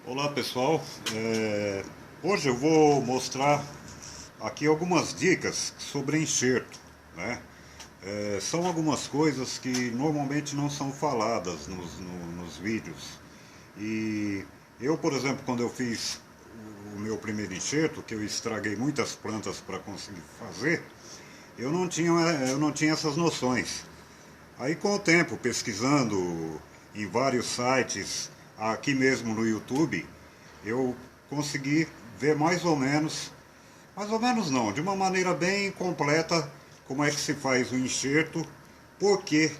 Olá pessoal, hoje eu vou mostrar aqui algumas dicas sobre enxerto, né? São algumas coisas que normalmente não são faladas nos vídeos. E eu, por exemplo, quando eu fiz o meu primeiro enxerto, que eu estraguei muitas plantas para conseguir fazer, eu não tinha essas noções. Aí com o tempo, pesquisando em vários sites, aqui mesmo no YouTube, eu consegui ver mais ou menos não, de uma maneira bem completa, como é que se faz o enxerto, por que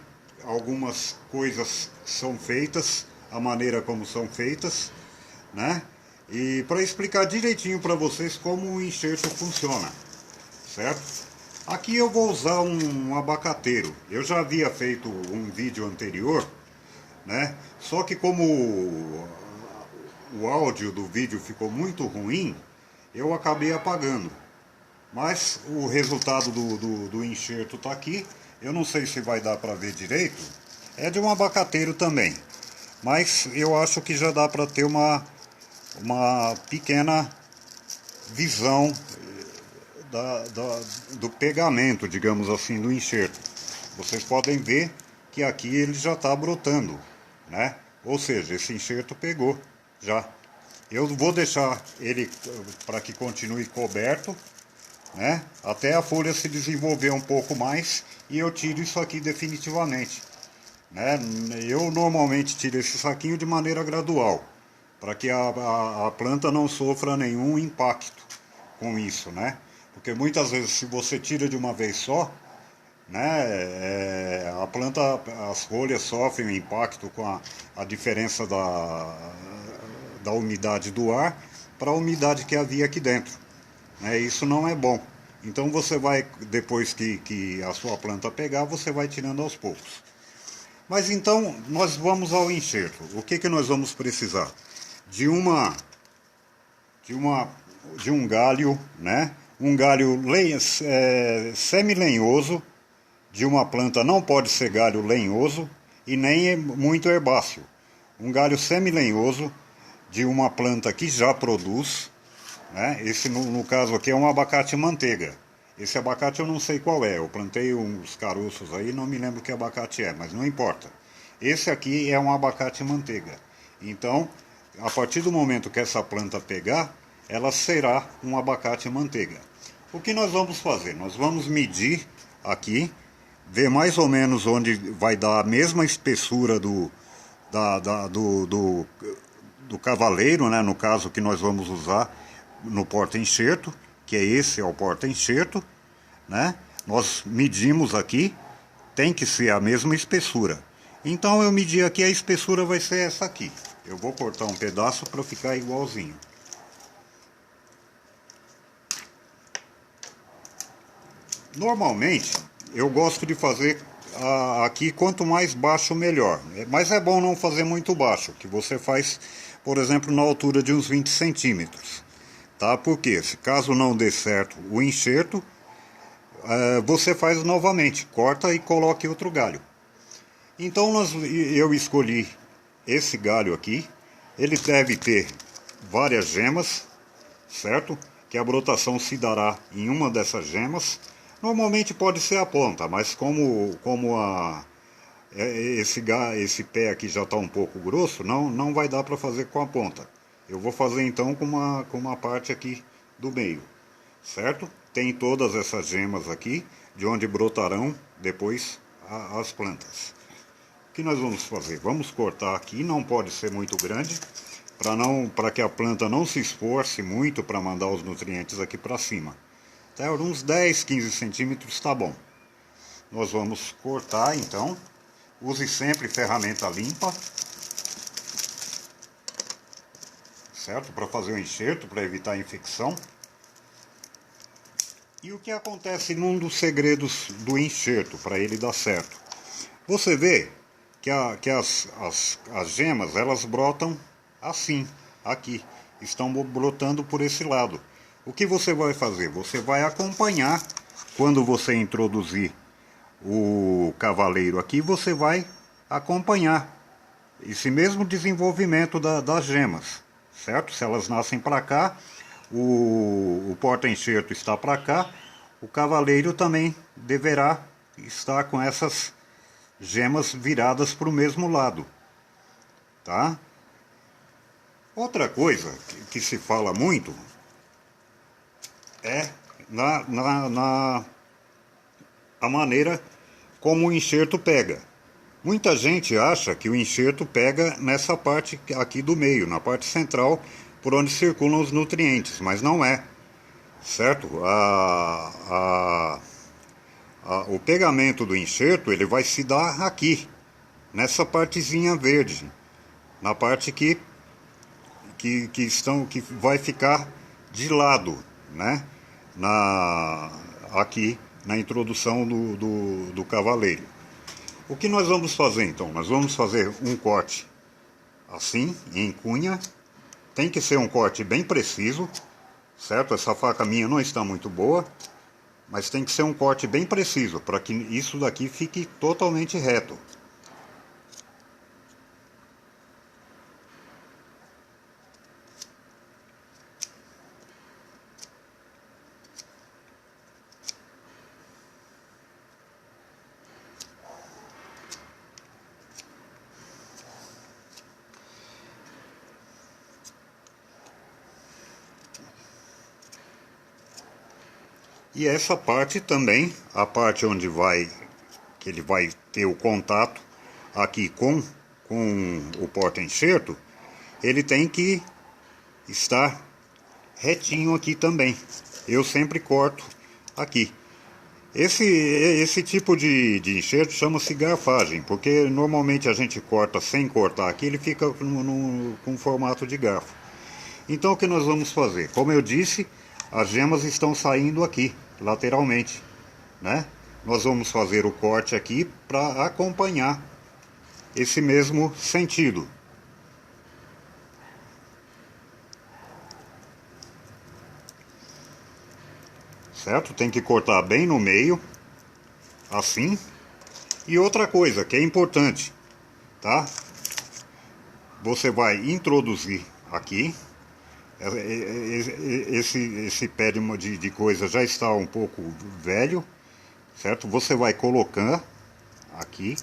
algumas coisas são feitas, a maneira como são feitas, né? E para explicar direitinho para vocês como o enxerto funciona, certo? Aqui eu vou usar um abacateiro. Eu já havia feito um vídeo anterior, né? Só que como o áudio do vídeo ficou muito ruim, eu acabei apagando. Mas o resultado do enxerto está aqui. Eu não sei se vai dar para ver direito. É de um abacateiro também. Mas eu acho que já dá para ter uma pequena visão do pegamento, digamos assim, do enxerto. Vocês podem ver que aqui ele já está brotando, né? Ou seja, esse enxerto pegou já. Eu vou deixar ele para que continue coberto, né? Até a folha se desenvolver um pouco mais e eu tiro isso aqui definitivamente, né? Eu normalmente tiro esse saquinho de maneira gradual, para que a planta não sofra nenhum impacto com isso, né? Porque muitas vezes se você tira de uma vez só, né, a planta, as folhas sofrem um impacto com a diferença da umidade do ar para a umidade que havia aqui dentro, né? Isso não é bom. Então você vai, depois que a sua planta pegar, você vai tirando aos poucos. Mas então nós vamos ao enxerto. O que nós vamos precisar? De uma de uma de um galho, né? Um galho semi-lenhoso de uma planta. Não pode ser galho lenhoso e nem muito herbáceo. Um galho semi-lenhoso de uma planta que já produz, né? Esse no caso aqui é um abacate manteiga. Esse abacate eu não sei qual é. Eu plantei uns caroços aí, não me lembro que abacate é, mas não importa. Esse aqui é um abacate manteiga. Então, a partir do momento que essa planta pegar, ela será um abacate manteiga. O que nós vamos fazer? Nós vamos medir aqui, ver mais ou menos onde vai dar a mesma espessura do cavaleiro, né? No caso que nós vamos usar no porta-enxerto, que é o porta-enxerto, né? Nós medimos aqui, tem que ser a mesma espessura. Então eu medi aqui, a espessura vai ser essa aqui. Eu vou cortar um pedaço para ficar igualzinho. Normalmente eu gosto de fazer aqui quanto mais baixo melhor. Mas é bom não fazer muito baixo, que você faz, por exemplo, na altura de uns 20 centímetros. Tá? Porque se caso não dê certo o enxerto, você faz novamente, corta e coloque outro galho. Então eu escolhi esse galho aqui. Ele deve ter várias gemas, certo? Que a brotação se dará em uma dessas gemas. Normalmente pode ser a ponta, mas esse pé aqui já está um pouco grosso, não vai dar para fazer com a ponta. Eu vou fazer então com uma parte aqui do meio, certo? Tem todas essas gemas aqui, de onde brotarão depois as plantas. O que nós vamos fazer? Vamos cortar aqui, não pode ser muito grande, para que a planta não se esforce muito para mandar os nutrientes aqui para cima. Até uns 10, 15 centímetros está bom. Nós vamos cortar então. Use sempre ferramenta limpa, certo? Para fazer o enxerto, para evitar a infecção. E o que acontece num dos segredos do enxerto, para ele dar certo? Você vê que as gemas, elas brotam assim, aqui. Estão brotando por esse lado. O que você vai fazer? Você vai acompanhar, quando você introduzir o cavaleiro aqui, você vai acompanhar esse mesmo desenvolvimento das gemas, certo? Se elas nascem para cá, o porta-enxerto está para cá, o cavaleiro também deverá estar com essas gemas viradas para o mesmo lado, tá? Outra coisa que se fala muito é a maneira como o enxerto pega. Muita gente acha que o enxerto pega nessa parte aqui do meio, na parte central, por onde circulam os nutrientes, mas não é, certo? O pegamento do enxerto ele vai se dar aqui, nessa partezinha verde, na parte que vai ficar de lado, né? Aqui na introdução do cavaleiro. O que nós vamos fazer então? Nós vamos fazer um corte assim, em cunha. Tem que ser um corte bem preciso, certo? Essa faca minha não está muito boa, mas tem que ser um corte bem preciso para que isso daqui fique totalmente reto. E essa parte também, a parte onde que ele vai ter o contato aqui com o porta-enxerto, ele tem que estar retinho aqui também. Eu sempre corto aqui. Esse tipo de enxerto chama-se garfagem, porque normalmente a gente corta sem cortar aqui, ele fica com formato de garfo. Então o que nós vamos fazer? Como eu disse, as gemas estão saindo aqui, lateralmente, né? Nós vamos fazer o corte aqui para acompanhar esse mesmo sentido. Certo? Tem que cortar bem no meio, assim. E outra coisa que é importante, tá? Você vai introduzir aqui. Esse pé de coisa já está um pouco velho, certo? Você vai colocar aqui,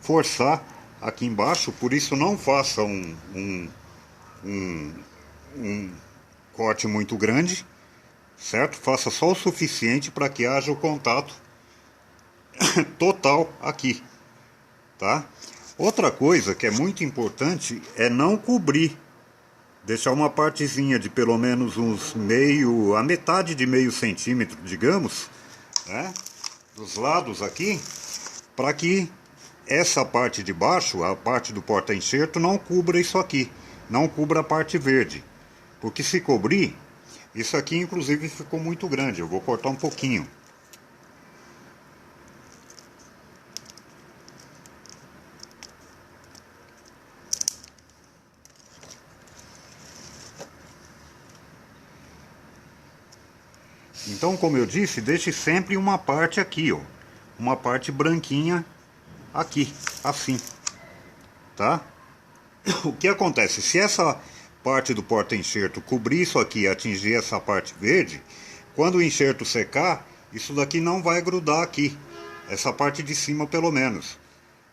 forçar aqui embaixo, por isso não faça um corte muito grande, certo? Faça só o suficiente para que haja o contato total aqui, tá? Outra coisa que é muito importante é não cobrir. Deixar uma partezinha de pelo menos a metade de meio centímetro, digamos, né, dos lados aqui, para que essa parte de baixo, a parte do porta-enxerto, não cubra isso aqui, não cubra a parte verde. Porque se cobrir, isso aqui inclusive ficou muito grande, eu vou cortar um pouquinho. Então, como eu disse, deixe sempre uma parte aqui, ó, uma parte branquinha aqui, assim, tá? O que acontece? Se essa parte do porta-enxerto cobrir isso aqui e atingir essa parte verde, quando o enxerto secar, isso daqui não vai grudar aqui, essa parte de cima pelo menos.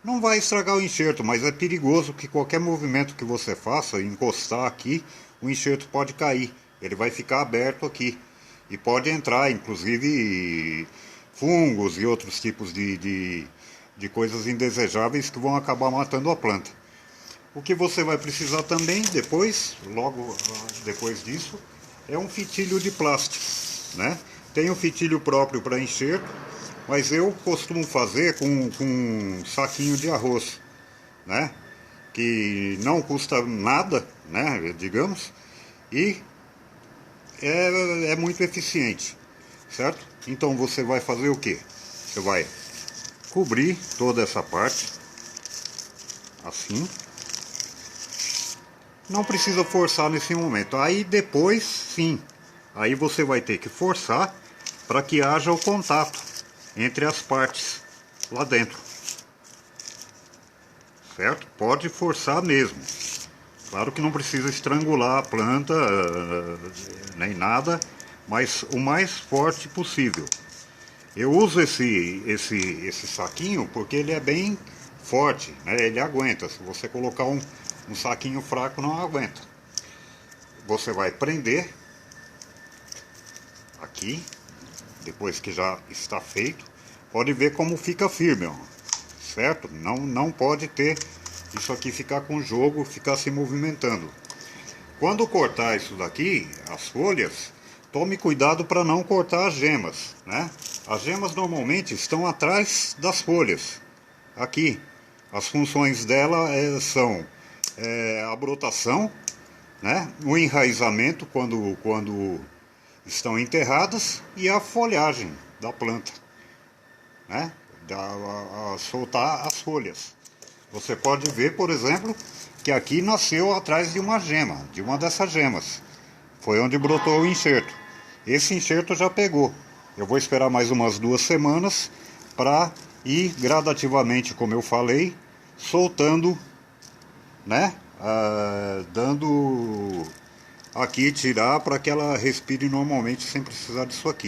Não vai estragar o enxerto, mas é perigoso que qualquer movimento que você faça, encostar aqui, o enxerto pode cair, ele vai ficar aberto aqui. E pode entrar, inclusive, fungos e outros tipos de coisas indesejáveis que vão acabar matando a planta. O que você vai precisar também depois, logo depois disso, é um fitilho de plástico, né? Tem um fitilho próprio para enxerto, mas eu costumo fazer com um saquinho de arroz, né? Que não custa nada, né? Digamos, e é muito eficiente, certo? Então você vai fazer o que? Você vai cobrir toda essa parte, assim. Não precisa forçar nesse momento. Aí depois, sim, aí você vai ter que forçar para que haja o contato entre as partes lá dentro, certo? Pode forçar mesmo. Claro que não precisa estrangular a planta, nem nada, mas o mais forte possível. Eu uso esse saquinho porque ele é bem forte, né? Ele aguenta. Se você colocar um saquinho fraco, não aguenta. Você vai prender aqui, depois que já está feito. Pode ver como fica firme, ó, certo? Não pode ter isso aqui ficar com jogo, ficar se movimentando. Quando cortar isso daqui, as folhas, tome cuidado para não cortar as gemas, né? As gemas normalmente estão atrás das folhas, aqui. As funções dela são a brotação, né? O enraizamento quando estão enterradas e a folhagem da planta, né? Soltar as folhas. Você pode ver, por exemplo, que aqui nasceu atrás de uma gema, de uma dessas gemas. Foi onde brotou o enxerto. Esse enxerto já pegou. Eu vou esperar mais umas 2 semanas para ir gradativamente, como eu falei, soltando, né? Dando aqui, tirar para que ela respire normalmente sem precisar disso aqui.